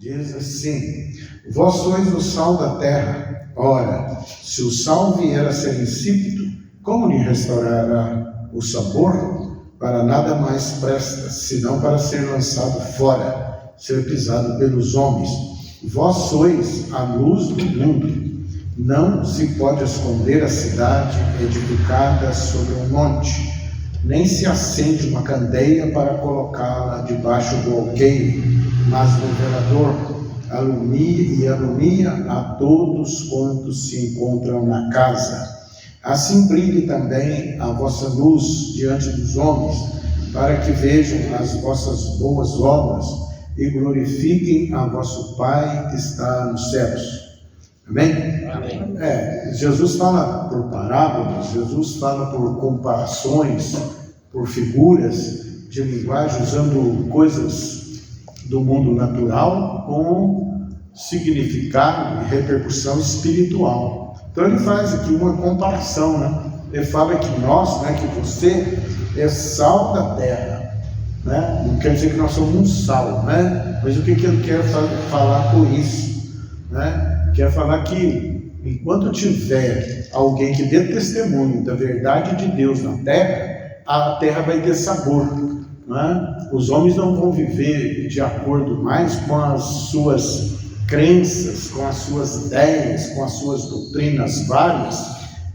Diz assim: vós sois o sal da terra. Ora, se o sal vier a ser insípido, como lhe restaurará o sabor? Para nada mais presta, senão para ser lançado fora, ser pisado pelos homens. Vós sois a luz do mundo. Não se pode esconder a cidade edificada sobre um monte, nem se acende uma candeia para colocá-la debaixo do alqueire, mas no velador, alumia a todos quantos se encontram na casa. Assim brilhe também a vossa luz diante dos homens, para que vejam as vossas boas obras e glorifiquem a vosso Pai que está nos céus. Amém? Amém. Jesus fala por parábolas, Jesus fala por comparações, por figuras de linguagem, usando coisas do mundo natural com significado e repercussão espiritual. Então ele faz aqui uma comparação, né? Ele fala que nós, que você é sal da terra, né? Não quer dizer que nós somos um sal, né? Mas o que ele quer falar com isso, né? Quer falar que enquanto tiver alguém que dê testemunho da verdade de Deus na terra, a terra vai ter sabor, né? Os homens não vão viver de acordo mais com as suas crenças, com as suas ideias, com as suas doutrinas várias,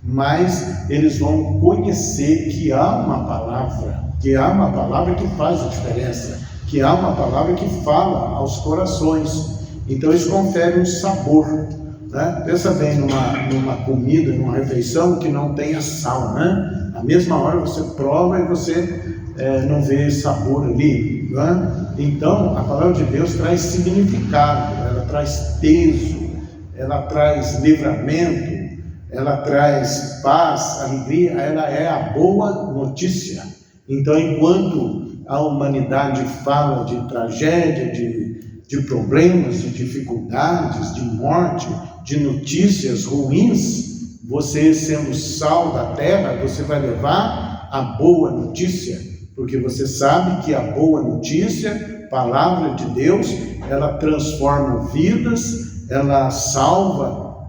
mas eles vão conhecer que há uma palavra que faz a diferença, que há uma palavra que fala aos corações. Então isso confere um sabor, né? Pensa bem numa comida, numa refeição que não tenha sal, né? Na mesma hora você prova e você não vê sabor ali, né? Então a palavra de Deus traz significado, ela traz peso, ela traz livramento, ela traz paz, alegria, ela é a boa notícia. Então enquanto a humanidade fala de tragédia, de problemas, de dificuldades, de morte, de notícias ruins, você sendo sal da terra, você vai levar a boa notícia, porque você sabe que a boa notícia, palavra de Deus, ela transforma vidas, ela salva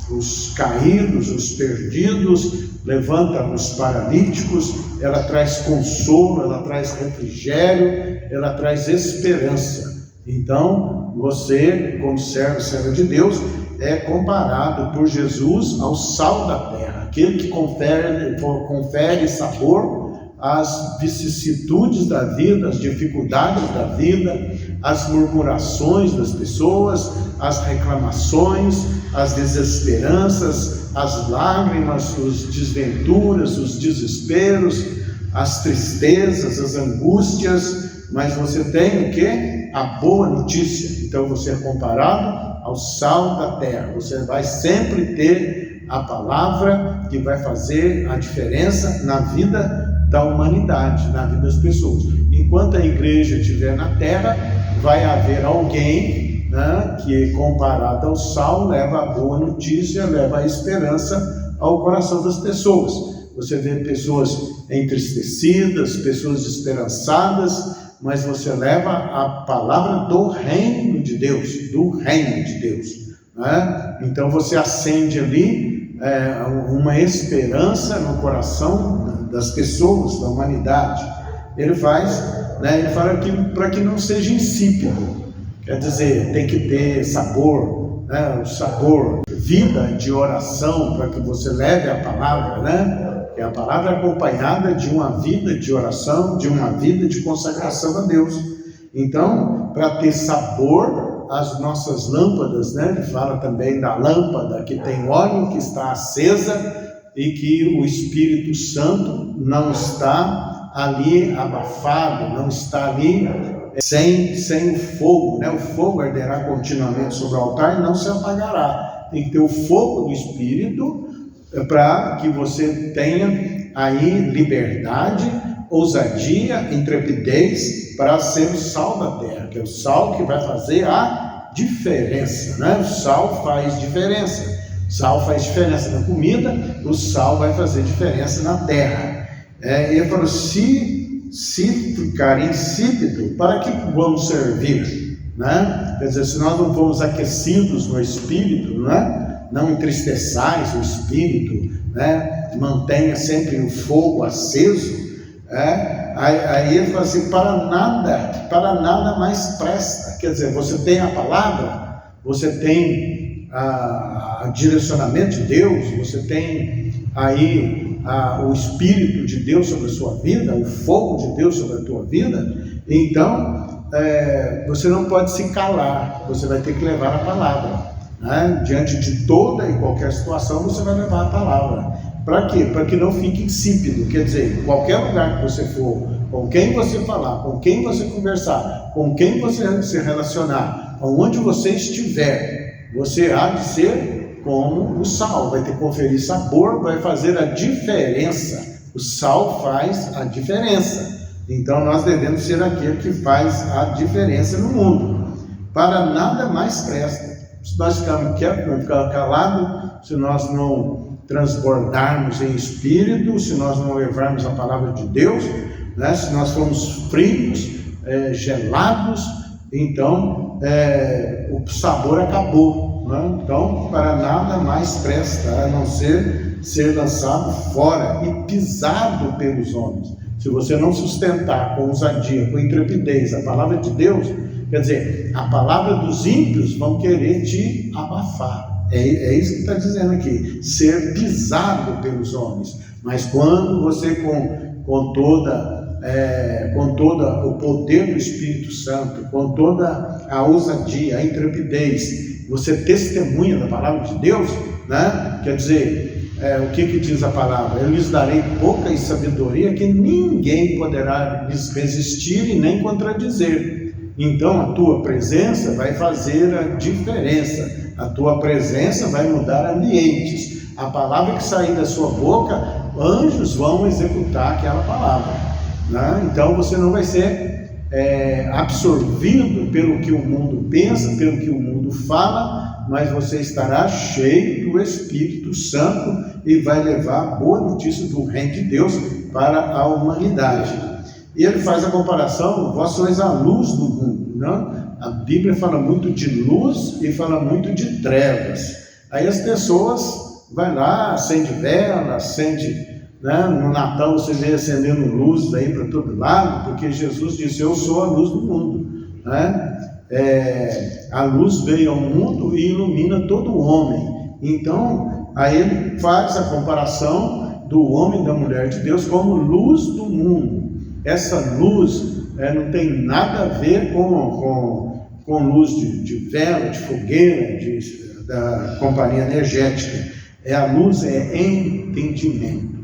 os caídos, os perdidos, levanta os paralíticos, ela traz consolo, ela traz refrigério, ela traz esperança. Então, você, como servo de Deus, é comparado por Jesus ao sal da terra, aquele que confere sabor às vicissitudes da vida, às dificuldades da vida, às murmurações das pessoas, às reclamações, às desesperanças, às lágrimas, as desventuras, os desesperos, as tristezas, as angústias, mas você tem o quê? A boa notícia. Então você é comparado ao sal da terra. Você vai sempre ter a palavra que vai fazer a diferença na vida da humanidade, na vida das pessoas. Enquanto a igreja estiver na terra, vai haver alguém, né, que comparado ao sal leva a boa notícia, leva a esperança ao coração das pessoas. Você vê pessoas entristecidas, pessoas esperançadas, mas você leva a palavra do reino de Deus, né? Então você acende ali uma esperança no coração das pessoas, da humanidade. Ele fala que para que não seja insípido, quer dizer, tem que ter sabor, né? O sabor, vida de oração, para que você leve a palavra, né? É a palavra acompanhada de uma vida de oração, de uma vida de consagração a Deus. Então, para ter sabor, as nossas lâmpadas, né? Ele fala também da lâmpada que tem óleo, que está acesa e que o Espírito Santo não está ali abafado, não está ali sem o fogo, né? O fogo arderá continuamente sobre o altar e não se apagará. Tem que ter o fogo do Espírito para que você tenha aí liberdade, ousadia, intrepidez para ser o sal da terra, que é o sal que vai fazer a diferença, né? O sal faz diferença. Sal faz diferença na comida, o sal vai fazer diferença na terra. Ele falou, se ficar insípido, para que vamos servir? né? Quer dizer, se nós não formos aquecidos no espírito, né? Não entristeçais o espírito, né? Mantenha sempre o fogo aceso, né? Aí ele fala assim: para nada mais presta. Quer dizer, você tem a palavra, você tem o direcionamento de Deus, você tem aí o Espírito de Deus sobre a sua vida, o fogo de Deus sobre a tua vida. Então você não pode se calar, você vai ter que levar a palavra, né? Diante de toda e qualquer situação, você vai levar a palavra. Para quê? Para que não fique insípido. Quer dizer, qualquer lugar que você for, com quem você falar, com quem você conversar, com quem você se relacionar, onde você estiver, você há de ser como o sal, vai ter que conferir sabor, vai fazer a diferença. O sal faz a diferença. Então nós devemos ser aquele que faz a diferença no mundo. Para nada mais presta. Se nós ficarmos quietos, não ficar calados, se nós não transbordarmos em espírito, se nós não levarmos a palavra de Deus, né? Se nós formos frios, gelados, então o sabor acabou, né? Então para nada mais presta, a não ser lançado fora e pisado pelos homens. Se você não sustentar com ousadia, com intrepidez a palavra de Deus, quer dizer, a palavra dos ímpios vão querer te abafar. É isso que está dizendo aqui, ser pisado pelos homens. Mas quando você com toda o poder do Espírito Santo, com toda a ousadia, a intrepidez, você testemunha da palavra de Deus, né? Quer dizer, o que diz a palavra? Eu lhes darei boca e sabedoria que ninguém poderá lhes resistir e nem contradizer. Então a tua presença vai fazer a diferença. A tua presença vai mudar ambientes. A palavra que sair da sua boca, anjos vão executar aquela palavra, né? Então você não vai ser absorvido pelo que o mundo pensa, pelo que o mundo fala, mas você estará cheio do Espírito Santo e vai levar a boa notícia do reino de Deus para a humanidade. E ele faz a comparação: vós sois a luz do mundo, né? A Bíblia fala muito de luz e fala muito de trevas. Aí as pessoas vai lá, acende vela, né? No Natal você vê acendendo luzes aí para todo lado, porque Jesus disse: eu sou a luz do mundo, né? A luz veio ao mundo e ilumina todo homem. Então aí ele faz a comparação do homem e da mulher de Deus como luz do mundo. Essa luz não tem nada a ver com luz de vela, de fogueira, da companhia energética. A luz é entendimento.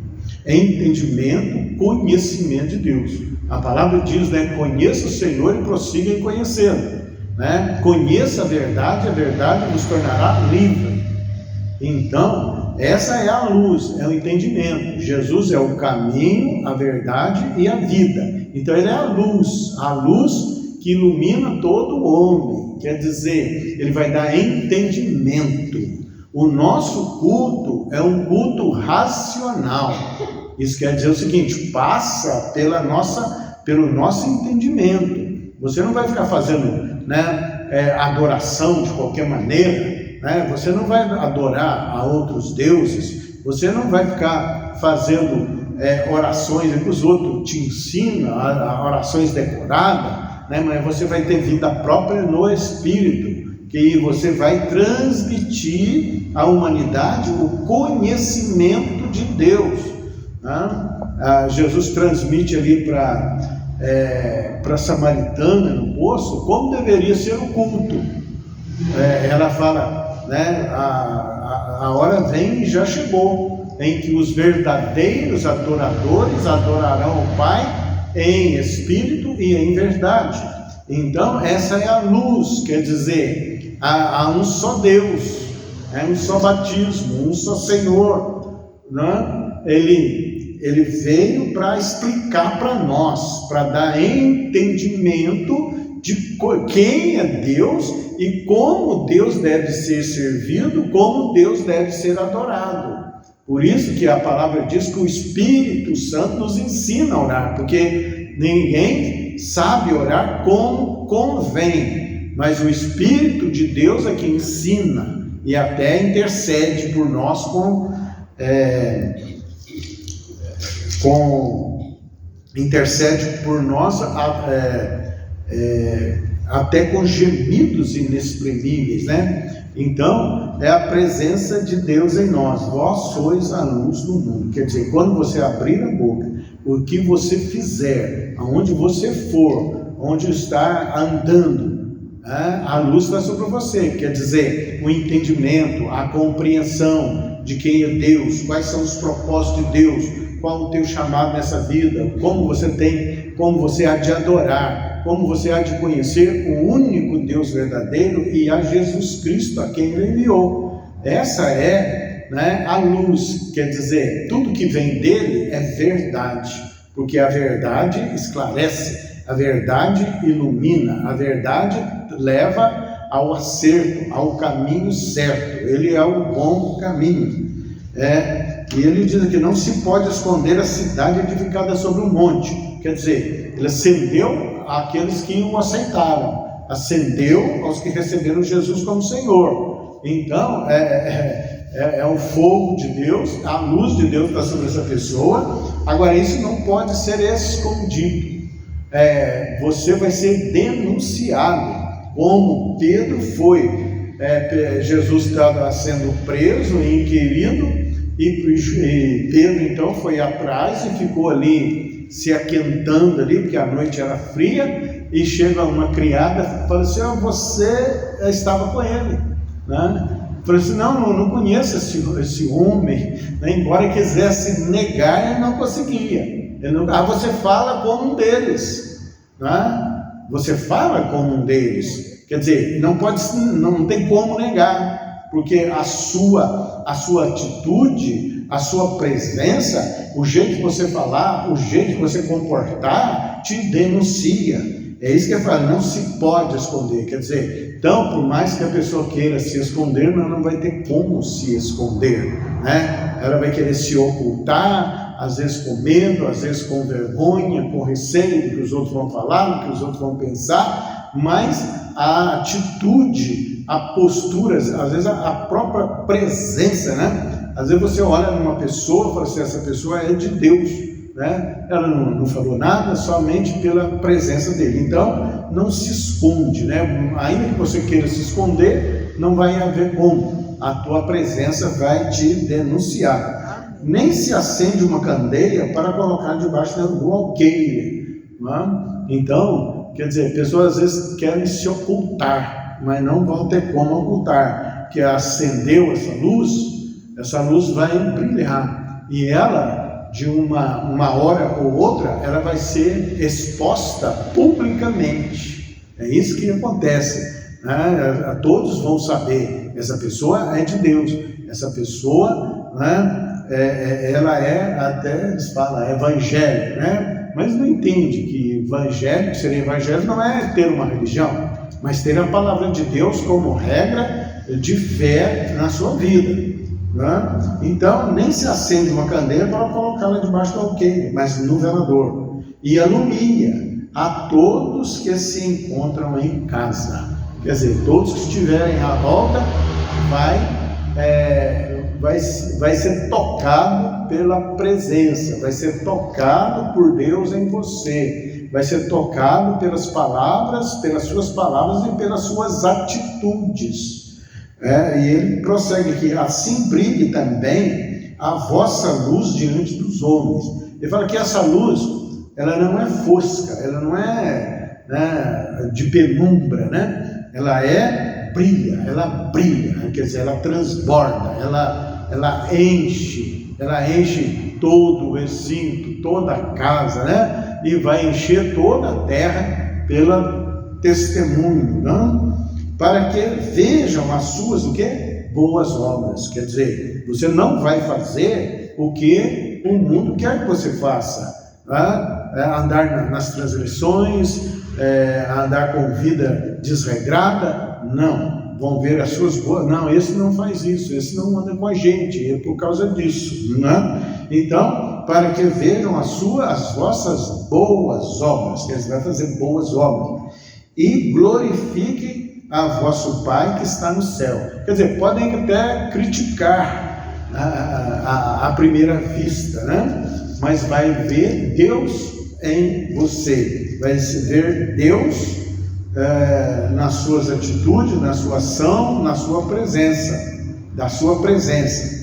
Entendimento, conhecimento de Deus. A palavra diz, né? Conheça o Senhor e prossiga em conhecê-lo, né? Conheça a verdade nos tornará livre. Então, essa é a luz, é o entendimento. Jesus é o caminho, a verdade e a vida. Então ele é a luz que ilumina todo homem. Quer dizer, ele vai dar entendimento. O nosso culto é um culto racional. Isso quer dizer o seguinte: passa pelo nosso entendimento. Você não vai ficar fazendo, né, adoração de qualquer maneira, né? Você não vai adorar a outros deuses. Você não vai ficar fazendo orações que os outros te ensinam, orações decoradas, né? Mas você vai ter vida própria no Espírito, que você vai transmitir à humanidade o conhecimento de Deus, né? Jesus transmite ali para a samaritana no poço como deveria ser o culto. Ela fala, né? A hora vem e já chegou, em que os verdadeiros adoradores adorarão o Pai em espírito e em verdade. Então essa é a luz, quer dizer, há um só Deus, um só batismo, um só Senhor, né? Ele veio para explicar para nós, para dar entendimento de quem é Deus e como Deus deve ser servido, como Deus deve ser adorado. Por isso que a palavra diz que o Espírito Santo nos ensina a orar, porque ninguém sabe orar como convém, mas o Espírito de Deus é que ensina e até intercede por nós intercede por nós até com gemidos inexprimíveis, né? Então, é a presença de Deus em nós. Vós sois a luz do mundo. Quer dizer, quando você abrir a boca, o que você fizer, aonde você for, onde está andando, a luz está sobre você. Quer dizer, o entendimento, a compreensão de quem é Deus, quais são os propósitos de Deus, qual o teu chamado nessa vida, como você há de adorar, como você há de conhecer o único Deus verdadeiro e a Jesus Cristo, a quem Ele enviou. Essa é, né, a luz, quer dizer, tudo que vem dele é verdade, porque a verdade esclarece, a verdade ilumina, a verdade leva ao acerto, ao caminho certo. Ele é o bom caminho. E ele diz que não se pode esconder a cidade edificada sobre um monte. Quer dizer, ele acendeu àqueles que o aceitaram, acendeu aos que receberam Jesus como Senhor. Então, é o fogo de Deus, a luz de Deus está sobre essa pessoa. Agora, isso não pode ser escondido. Você vai ser denunciado, como Pedro foi. Jesus estava sendo preso e inquirido, e Pedro então foi atrás e ficou ali se aquentando ali, porque a noite era fria, e chega uma criada e fala assim: você estava com ele, né? Falou assim: não conheço esse homem, né? Embora quisesse negar, ele não conseguia. Você fala como um deles, né? Você fala como um deles. Quer dizer, não tem como negar, porque a sua atitude, a sua presença, o jeito que você falar, o jeito que você comportar, te denuncia. É isso que eu falo, não se pode esconder. Quer dizer, então, por mais que a pessoa queira se esconder, ela não vai ter como se esconder, né? Ela vai querer se ocultar, às vezes com medo, às vezes com vergonha, com receio do que os outros vão falar, do que os outros vão pensar, mas a atitude, a postura, às vezes a própria presença, né? Às vezes você olha numa pessoa e fala assim: essa pessoa é de Deus, né? Ela não falou nada, somente pela presença dele. Então, não se esconde, né? Ainda que você queira se esconder, não vai haver como. A tua presença vai te denunciar. Nem se acende uma candeia para colocar debaixo do alqueire, né? Então, quer dizer, pessoas às vezes querem se ocultar, mas não vão ter como ocultar, porque acendeu essa luz vai brilhar, e ela, de uma hora ou outra, ela vai ser exposta publicamente. É isso que acontece, né? Todos vão saber, essa pessoa é de Deus, essa pessoa, né? Ela até eles falam, evangélica, né? Mas não entende que ser evangélico não é ter uma religião, mas ter a palavra de Deus como regra de fé na sua vida, né? Então, nem se acende uma candeia para colocá-la debaixo do alqueire, mas no velador, e alumia a todos que se encontram em casa. Quer dizer, todos que estiverem à volta vai ser tocado pela presença, vai ser tocado por Deus em você, vai ser tocado pelas suas palavras e pelas suas atitudes. E ele prossegue aqui: assim brilhe também a vossa luz diante dos homens. Ele fala que essa luz, ela não é fosca, ela não é, né, de penumbra, né? Ela brilha, quer dizer, ela transborda, ela enche todo o recinto, toda a casa, né? E vai encher toda a terra pelo testemunho, não? Para que vejam as suas boas obras. Quer dizer, você não vai fazer o que o mundo quer que você faça, andar nas transgressões, andar com vida desregrada. Não, vão ver as suas boas. Não, esse não faz isso, esse não anda com a gente, é por causa disso, né? Então, para que vejam as vossas boas obras, quer dizer, vai fazer boas obras, e glorifiquem a vosso Pai que está no céu. Quer dizer, podem até criticar à primeira vista, né? Mas vai ver Deus em você, vai ver Deus nas suas atitudes, na sua ação, na sua presença, da sua presença.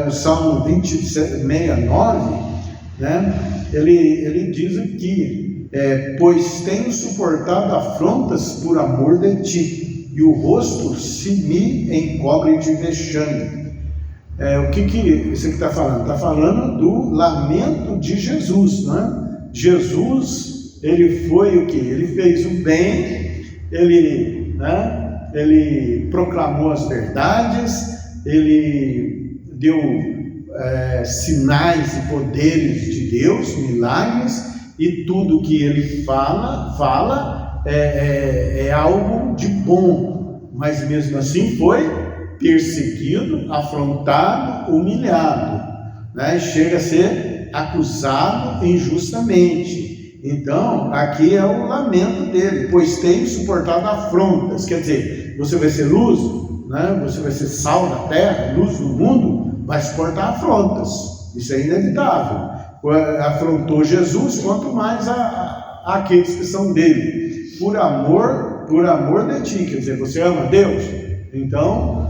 O Salmo 69, né? Ele diz aqui, pois tenho suportado afrontas por amor de ti, e o rosto se me encobre de vexame. O que isso aqui está falando? Está falando do lamento de Jesus, né? Jesus, ele foi o que? Ele fez o bem, ele proclamou as verdades, ele deu sinais e poderes de Deus, milagres, e tudo que ele fala é algo de bom, mas mesmo assim foi perseguido, afrontado, humilhado, né? Chega a ser acusado injustamente. Então, aqui é o lamento dele, pois tenho suportado afrontas. Quer dizer, você vai ser luz, né? Você vai ser sal da terra, luz do mundo, vai suportar afrontas. Isso é inevitável. Afrontou Jesus, quanto mais aqueles que são dele, por amor de ti. Quer dizer, você ama Deus, então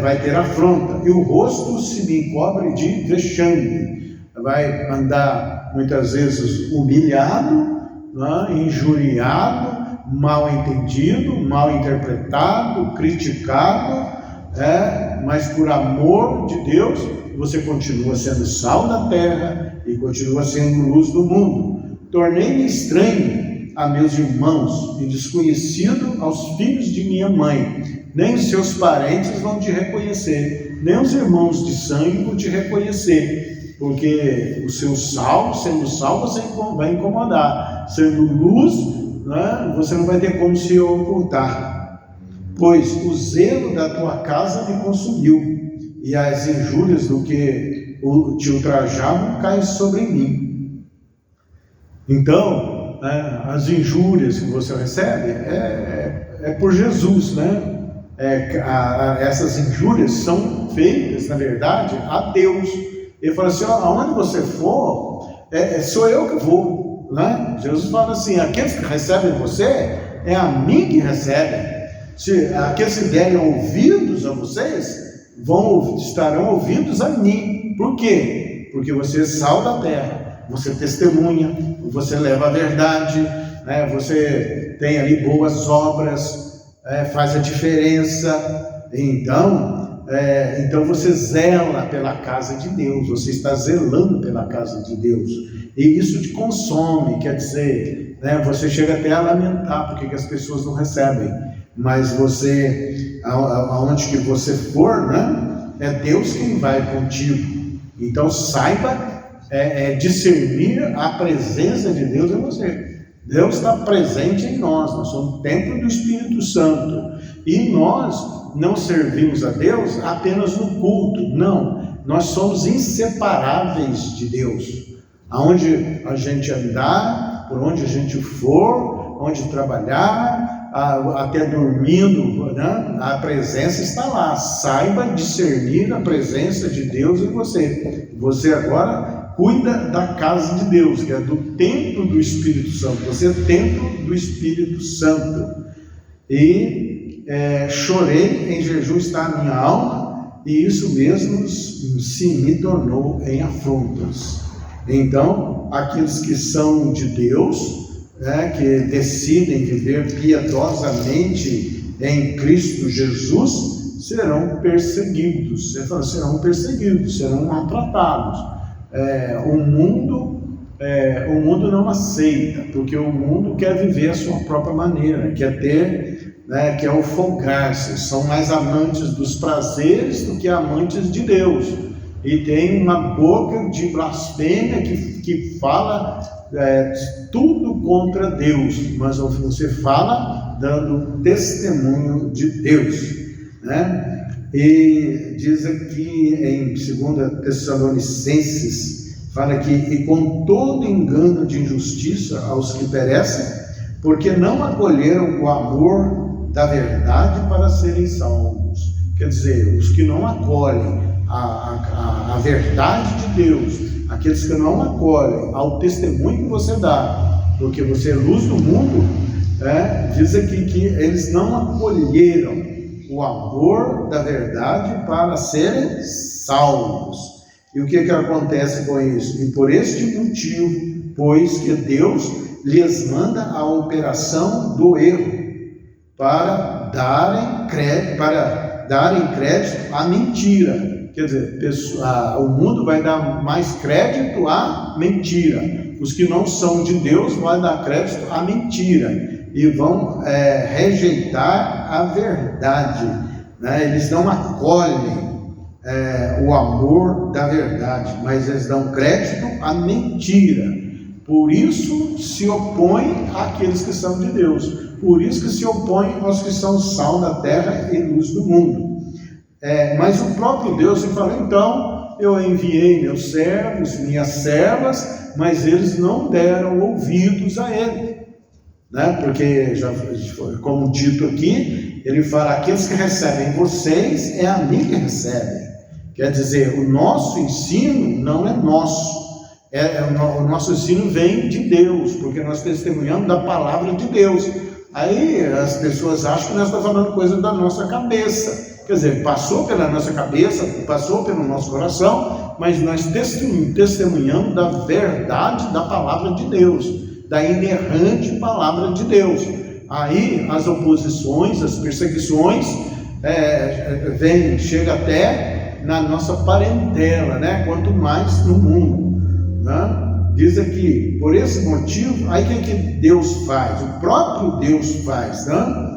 vai ter afronta, e o rosto se me encobre de vexame. Vai andar muitas vezes humilhado, né? Injuriado, mal entendido, mal interpretado, criticado, mas por amor de Deus você continua sendo sal da terra e continua sendo luz do mundo. Tornei-me estranho a meus irmãos e desconhecido aos filhos de minha mãe. Nem os seus parentes vão te reconhecer, nem os irmãos de sangue vão te reconhecer, porque o seu sal, sendo sal, você vai incomodar, sendo luz, né, você não vai ter como se ocultar. Pois o zelo da tua casa me consumiu, e as injúrias do que te ultrajavam caem sobre mim. Então, as injúrias que você recebe é por Jesus, né? Essas injúrias são feitas, na verdade, a Deus. Ele fala assim: aonde você for, sou eu que vou, né? Jesus fala assim: aqueles que recebem você, é a mim que recebem. Se aqueles que derem ouvidos a vocês, estarão ouvidos a mim. Por quê? Porque você é sal da terra, você testemunha, você leva a verdade, né? Você tem ali boas obras, faz a diferença. Então você zela pela casa de Deus, você está zelando pela casa de Deus, e isso te consome. Quer dizer, né, você chega até a lamentar porque que as pessoas não recebem, mas você, aonde que você for, né, é Deus quem vai contigo. Então saiba discernir a presença de Deus em você. Deus está presente em nós somos templo do Espírito Santo, e nós não servimos a Deus apenas no culto, não, nós somos inseparáveis de Deus. Aonde a gente andar, por onde a gente for, onde trabalhar, até dormindo, né? A presença está lá. Saiba discernir a presença de Deus em você. Você agora cuida da casa de Deus, que é do templo do Espírito Santo. Você é templo do Espírito Santo. E chorei, em jejum está a minha alma, e isso mesmo se me tornou em afrontas. Então, aqueles que são de Deus, que decidem viver piedosamente em Cristo Jesus, serão perseguidos. Você fala, serão perseguidos, serão maltratados. O mundo não aceita, porque o mundo quer viver a sua própria maneira, quer ter, quer folgar-se, são mais amantes dos prazeres do que amantes de Deus, e tem uma boca de blasfêmia que fala tudo contra Deus, mas você fala dando testemunho de Deus, né? E diz aqui em 2 Tessalonicenses, fala que e com todo engano de injustiça aos que perecem, porque não acolheram o amor da verdade para serem salvos. Quer dizer, os que não acolhem a verdade de Deus, aqueles que não acolhem ao testemunho que você dá, porque você é luz do mundo, diz aqui que eles não acolheram o amor da verdade para serem salvos. E o que acontece com isso? E por este motivo, pois que Deus lhes manda a operação do erro, para darem crédito à mentira. Quer dizer, o mundo vai dar mais crédito à mentira. Os que não são de Deus vão dar crédito à mentira e vão rejeitar a verdade, né? Eles não acolhem o amor da verdade, mas eles dão crédito à mentira. Por isso se opõem àqueles que são de Deus. Por isso que se opõem aos que são sal da terra e luz do mundo. Mas o próprio Deus me falou: então eu enviei meus servos, minhas servas, mas eles não deram ouvidos a ele, né? Porque já foi, como dito aqui, ele fala: aqueles que recebem vocês é a mim que recebem. Quer dizer, o nosso ensino não é nosso. O nosso ensino vem de Deus, porque nós testemunhamos da palavra de Deus. Aí as pessoas acham que nós estamos falando coisa da nossa cabeça. Quer dizer, passou pela nossa cabeça, passou pelo nosso coração, mas nós testemunhamos da verdade da palavra de Deus, da inerrante palavra de Deus. Aí as oposições, as perseguições, chega até na nossa parentela, né? Quanto mais no mundo, né? Diz aqui, por esse motivo, aí o que Deus faz? O próprio Deus faz, né?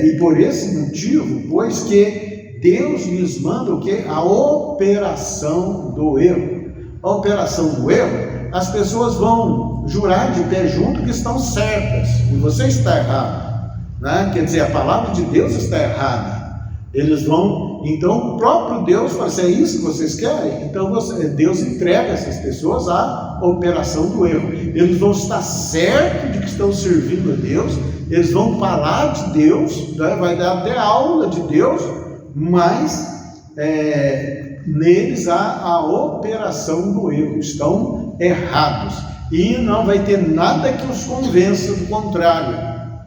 E por esse motivo, pois que Deus lhes manda o quê? A operação do erro. A operação do erro, as pessoas vão jurar de pé junto que estão certas, e você está errado, né? Quer dizer, a palavra de Deus está errada. Eles vão, então o próprio Deus fala assim: é isso que vocês querem? Então Deus entrega essas pessoas à operação do erro. Eles vão estar certos de que estão servindo a Deus, eles vão falar de Deus, né? Vai dar até aula de Deus, mas neles há a operação do erro, estão errados, e não vai ter nada que os convença do contrário,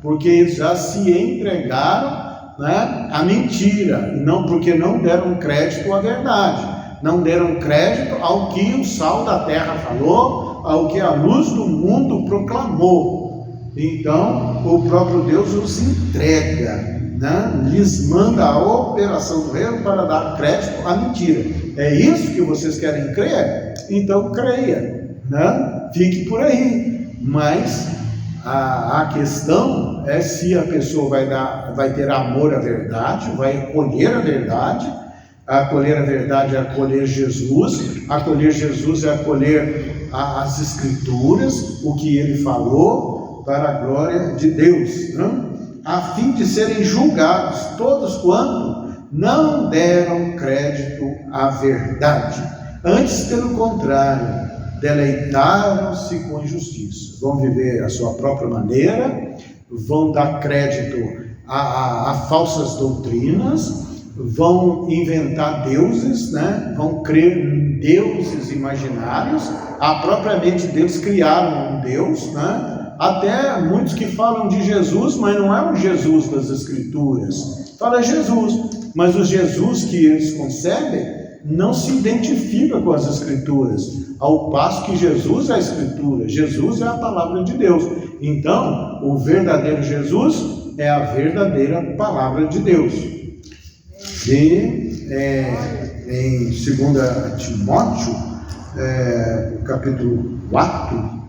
porque eles já se entregaram, né, a mentira, porque não deram crédito à verdade, não deram crédito ao que o sal da terra falou, ao que a luz do mundo proclamou. Então o próprio Deus os entrega, né, lhes manda a operação do erro para dar crédito à mentira. É isso que vocês querem crer? Então creia, né? Fique por aí. Mas a questão é se a pessoa vai ter amor à verdade, vai acolher a verdade. Acolher a verdade é acolher Jesus. Acolher Jesus é acolher as Escrituras, o que ele falou, para a glória de Deus, né? A fim de serem julgados todos quanto não deram crédito à verdade. Antes, pelo contrário, deleitaram-se com injustiça. Vão viver a sua própria maneira, vão dar crédito a falsas doutrinas, vão inventar deuses, né? Vão crer em deuses imaginários. Propriamente Deus criaram um Deus, né? Até muitos que falam de Jesus, mas não é o Jesus das Escrituras. Fala Jesus, mas o Jesus que eles concebem não se identifica com as Escrituras, ao passo que Jesus é a Escritura, Jesus é a palavra de Deus. Então, o verdadeiro Jesus é a verdadeira palavra de Deus. E em 2 Timóteo, capítulo 4,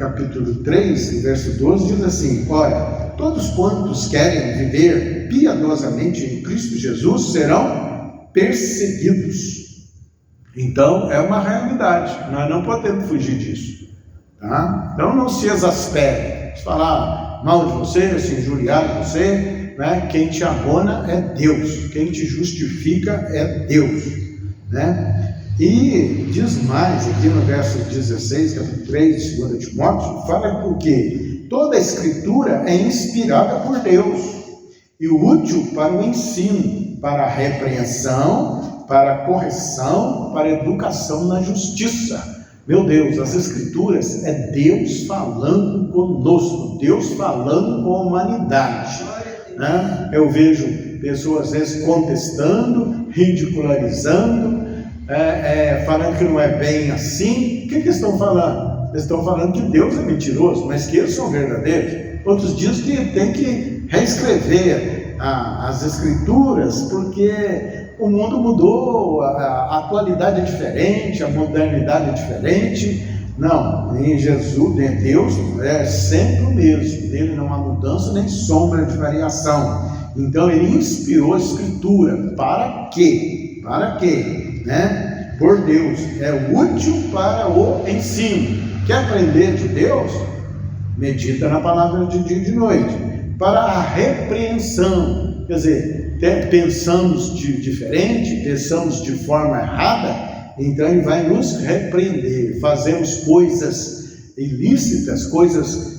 capítulo 3, verso 12, diz assim: olha, todos quantos querem viver piedosamente em Cristo Jesus serão perseguidos. Então é uma realidade, nós não podemos fugir disso, tá? Então não se exaspere, se falar mal de você, se injuriar de você, né? Quem te abona é Deus, quem te justifica é Deus, né? E diz mais aqui no verso 16, capítulo 3 de 2 Timóteo, fala o quê? toda a Escritura é inspirada por Deus e útil para o ensino, para a repreensão, para a correção, para a educação na justiça. Meu Deus, as Escrituras é Deus falando conosco, Deus falando com a humanidade, né? Eu vejo pessoas às vezes contestando, ridicularizando, falando que não é bem assim. O que eles estão falando? Eles estão falando que Deus é mentiroso, mas que eles são verdadeiros. Outros dizem que tem que reescrever as Escrituras, porque o mundo mudou, a atualidade é diferente, a modernidade é diferente. Não, em Jesus, em Deus, é sempre o mesmo. Nele não há mudança nem sombra de variação. Então ele inspirou a Escritura. Para quê? Para quê? Né? Por Deus. É útil para o ensino. Quer aprender de Deus? Medita na palavra de dia e de noite. Para a repreensão. Quer dizer, pensamos diferente, pensamos de forma errada, então ele vai nos repreender. Fazemos coisas ilícitas, coisas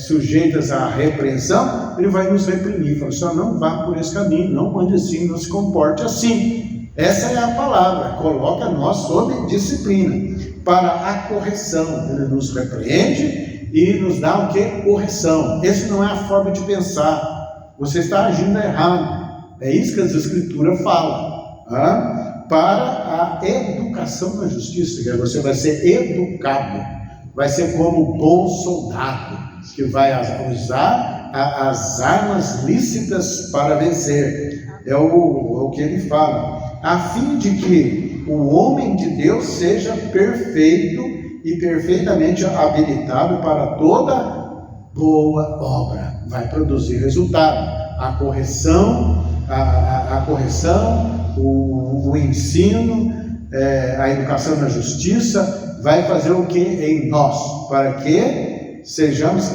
sujeitas à repreensão, ele vai nos reprimir, fala, só não vá por esse caminho, não ande assim, não se comporte assim. Essa é a palavra, coloca nós sob disciplina. Para a correção, ele nos repreende e nos dá o que? Correção. Essa não é a forma de pensar. Você está agindo errado. É isso que as Escrituras falam. Para a educação na justiça, que você vai ser educado, vai ser como um bom soldado, que vai usar as armas lícitas para vencer. É o que ele fala. A fim de que o homem de Deus seja perfeito e perfeitamente habilitado para toda boa obra. Vai produzir resultado. A correção, o ensino, a educação na justiça vai fazer o que em nós? Para que sejamos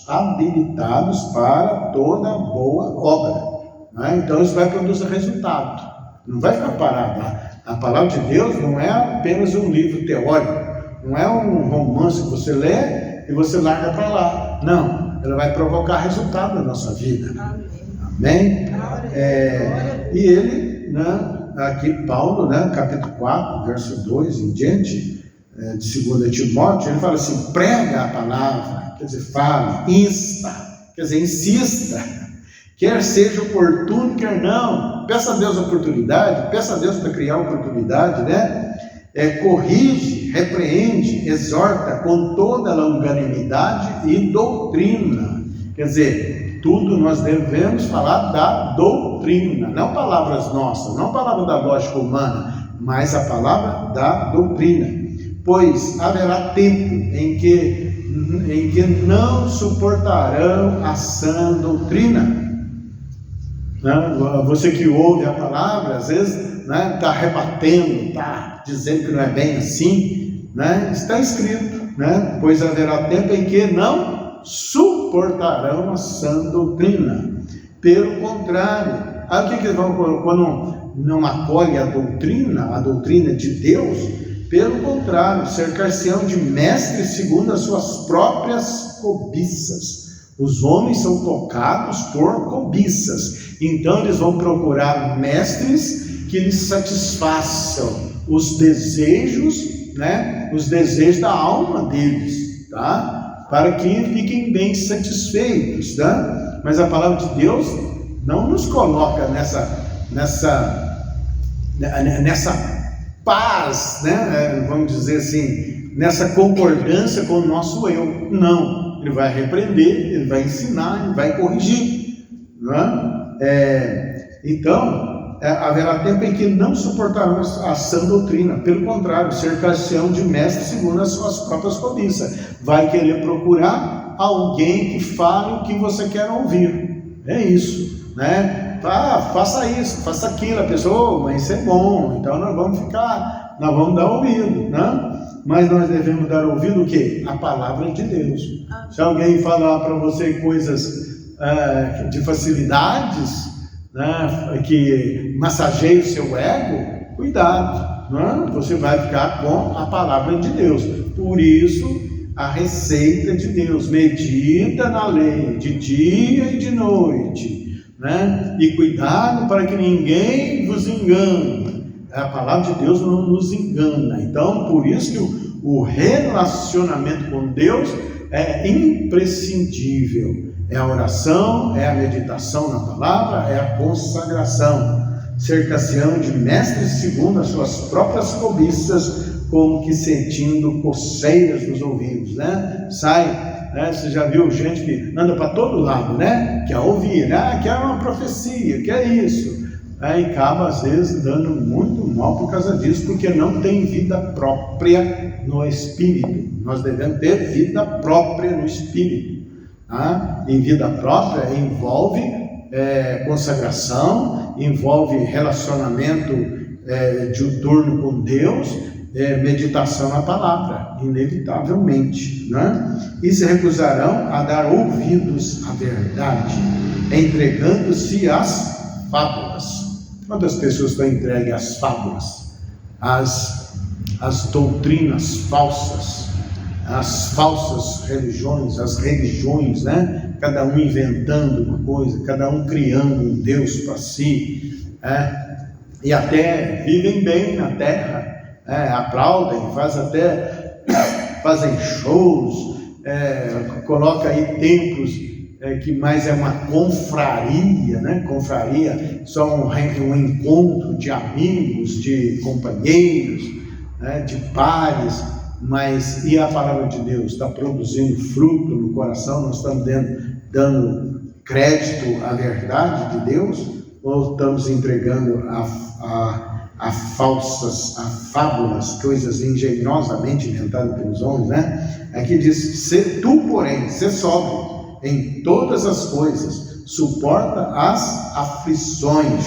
habilitados para toda boa obra. Né? Então isso vai produzir resultado. Não vai ficar parado. A palavra de Deus não é apenas um livro teórico, não é um romance que você lê e você larga para lá. Não, ela vai provocar resultado na nossa vida. Amém? E ele, né, aqui Paulo, né, capítulo 4, verso 2 em diante, de 2 Timóteo, ele fala assim, prega a palavra, quer dizer, fale, insta, quer dizer, insista, quer seja oportuno, quer não, peça a Deus a oportunidade, peça a Deus para criar a oportunidade, né? Corrige, repreende, exorta com toda a longanimidade e doutrina. Quer dizer, tudo nós devemos falar da doutrina, não palavras nossas, não palavra da lógica humana, mas a palavra da doutrina. Pois haverá tempo em que não suportarão a sã doutrina. Você que ouve a palavra, às vezes, né, está rebatendo, está dizendo que não é bem assim, né? Está escrito, né? Pois haverá tempo em que não suportarão a sã doutrina. Pelo contrário, o que eles vão, quando não acolhe a doutrina de Deus? Pelo contrário, cercar-se-ão de mestres segundo as suas próprias cobiças. Os homens são tocados por cobiças, então eles vão procurar mestres que lhes satisfaçam os desejos, né? Os desejos da alma deles, tá? Para que fiquem bem satisfeitos, tá? Mas a palavra de Deus não nos coloca nessa paz, né? Vamos dizer assim, nessa concordância com o nosso eu. Não. Ele vai repreender, ele vai ensinar, ele vai corrigir, não é? Então, haverá tempo em que não suportarão a sã doutrina. Pelo contrário, cercar-se-ão de mestres segundo as suas próprias cobiças. Vai querer procurar alguém que fale o que você quer ouvir. É isso, né? Faça isso, faça aquilo. A pessoa, mas isso é bom, então nós vamos dar ouvido, né? Mas nós devemos dar ouvido o quê? A palavra de Deus. Se alguém falar para você coisas de facilidades, né, que massageia o seu ego, cuidado, né? Você vai ficar com a palavra de Deus. Por isso, a receita de Deus, medita na lei de dia e de noite, né? E cuidado para que ninguém vos engane. A palavra de Deus não nos engana. Então, por isso que o relacionamento com Deus é imprescindível. É a oração, é a meditação na palavra, é a consagração. Cercação de mestres segundo as suas próprias cobiças, como que sentindo coceiras nos ouvidos, né? Sai, né? Você já viu gente que anda para todo lado, né? Quer ouvir, né? Quer uma profecia, quer isso. E acaba às vezes dando muito mal por causa disso, porque não tem vida própria no Espírito. Nós devemos ter vida própria no Espírito. E vida própria envolve consagração, envolve relacionamento diuturno com Deus, meditação na palavra, inevitavelmente, né? E se recusarão a dar ouvidos à verdade, entregando-se às fábulas. Quantas pessoas estão entregues às fábulas, às doutrinas falsas, às falsas religiões, as religiões, né? Cada um inventando uma coisa, cada um criando um Deus para si, e até vivem bem na terra, aplaudem, fazem shows, coloca aí templos que mais é uma confraria, né? Confraria, só um encontro de amigos, de companheiros, né? De pares. Mas e a palavra de Deus está produzindo fruto no coração? Nós estamos dando crédito à verdade de Deus, ou estamos entregando a fábulas, coisas engenhosamente inventadas pelos homens, né? Aqui diz: tu, porém, sê sóbrio em todas as coisas, suporta as aflições,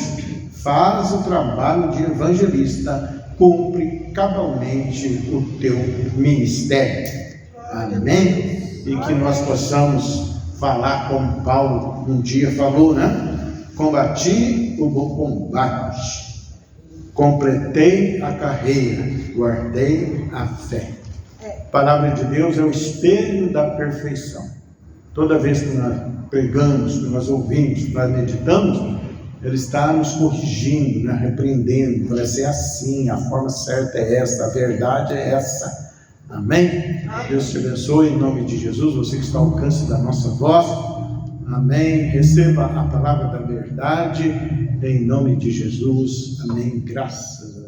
faz o trabalho de evangelista, cumpre cabalmente o teu ministério. Amém? E que nós possamos falar como Paulo um dia falou, né? Combati o bom combate, completei a carreira, guardei a fé. A palavra de Deus é o espelho da perfeição. Toda vez que nós pregamos, que nós ouvimos, que nós meditamos, Ele está nos corrigindo, né? Repreendendo. Para ser assim, a forma certa é esta, a verdade é essa. Amém? Deus te abençoe em nome de Jesus, você que está ao alcance da nossa voz. Amém. Receba a palavra da verdade em nome de Jesus. Amém. Graças a Deus.